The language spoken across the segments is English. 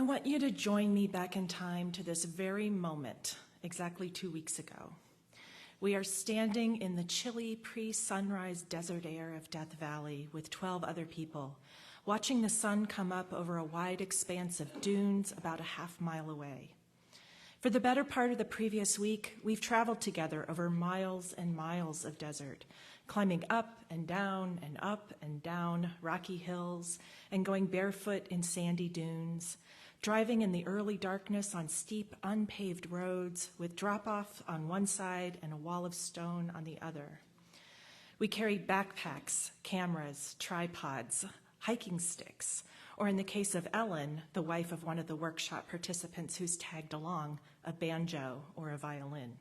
want you to join me back in time to this very moment, exactly 2 weeks ago. We are standing in the chilly pre-sunrise desert air of Death Valley with 12 other people, watching the sun come up over a wide expanse of dunes about a half-mile away. For the better part of the previous week, we've traveled together over miles and miles of desert, climbing up and down rocky hills and going barefoot in sandy dunes, driving in the early darkness on steep, unpaved roads with drop-off on one side and a wall of stone on the other. We carried backpacks, cameras, tripods, hiking sticks, or in the case of Ellen, the wife of one of the workshop participants who's tagged along, a banjo or a violin.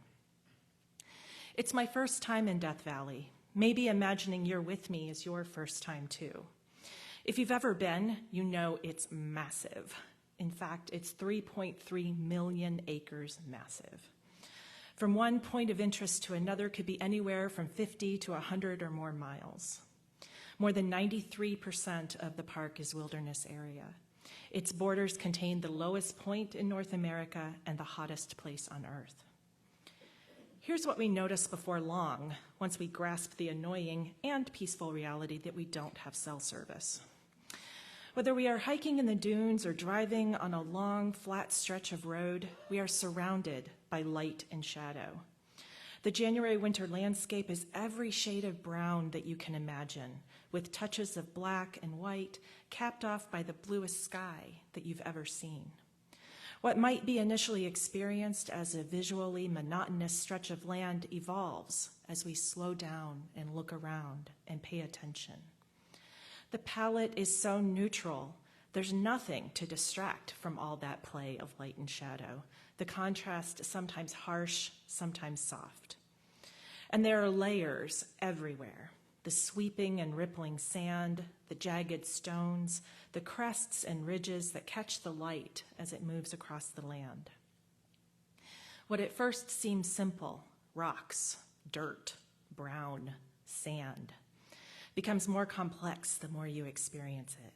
It's my first time in Death Valley. Maybe imagining you're with me is your first time too. If you've ever been, you know it's massive. In fact, it's 3.3 million acres massive. From one point of interest to another could be anywhere from 50 to 100 or more miles. More than 93% of the park is wilderness area. Its borders contain the lowest point in North America and the hottest place on Earth. Here's what we notice before long, once we grasp the annoying and peaceful reality that we don't have cell service. Whether we are hiking in the dunes or driving on a long, flat stretch of road, we are surrounded by light and shadow. The January-winter landscape is every shade of brown that you can imagine, with touches of black and white capped off by the bluest sky that you've ever seen. What might be initially experienced as a visually monotonous stretch of land evolves as we slow down and look around and pay attention. The palette is so neutral, there's nothing to distract from all that play of light and shadow. The contrast is sometimes harsh, sometimes soft. And there are layers everywhere. The sweeping and rippling sand, the jagged stones, the crests and ridges that catch the light as it moves across the land. What at first seems simple, rocks, dirt, brown, sand, becomes more complex the more you experience it.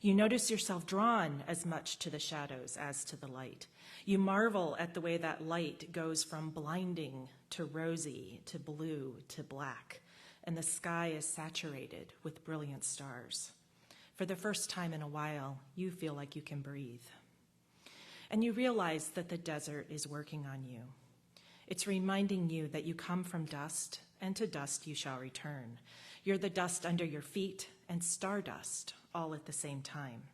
You notice yourself drawn as much to the shadows as to the light. You marvel at the way that light goes from blinding to rosy to blue to black, and the sky is saturated with brilliant stars. For the first time in a while, you feel like you can breathe. And you realize that the desert is working on you. It's reminding you that you come from dust, and to dust you shall return. You're the dust under your feet and stardust all at the same time.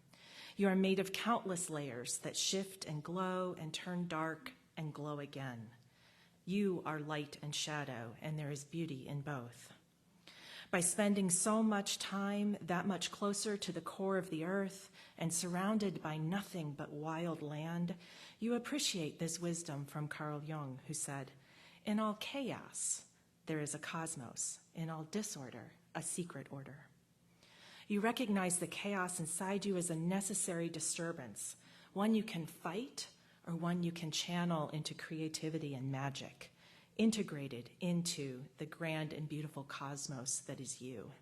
You are made of countless layers that shift and glow and turn dark and glow again. You are light and shadow, and there is beauty in both. By spending so much time that much closer to the core of the earth and surrounded by nothing but wild land, you appreciate this wisdom from Carl Jung, who said, "In all chaos, there is a cosmos. In all disorder, a secret order." You recognize the chaos inside you as a necessary disturbance, one you can fight or one you can channel into creativity and magic, integrated into the grand and beautiful cosmos that is you.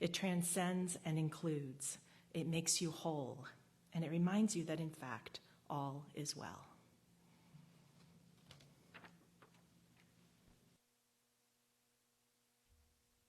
It transcends and includes. It makes you whole, and it reminds you that, in fact, all is well.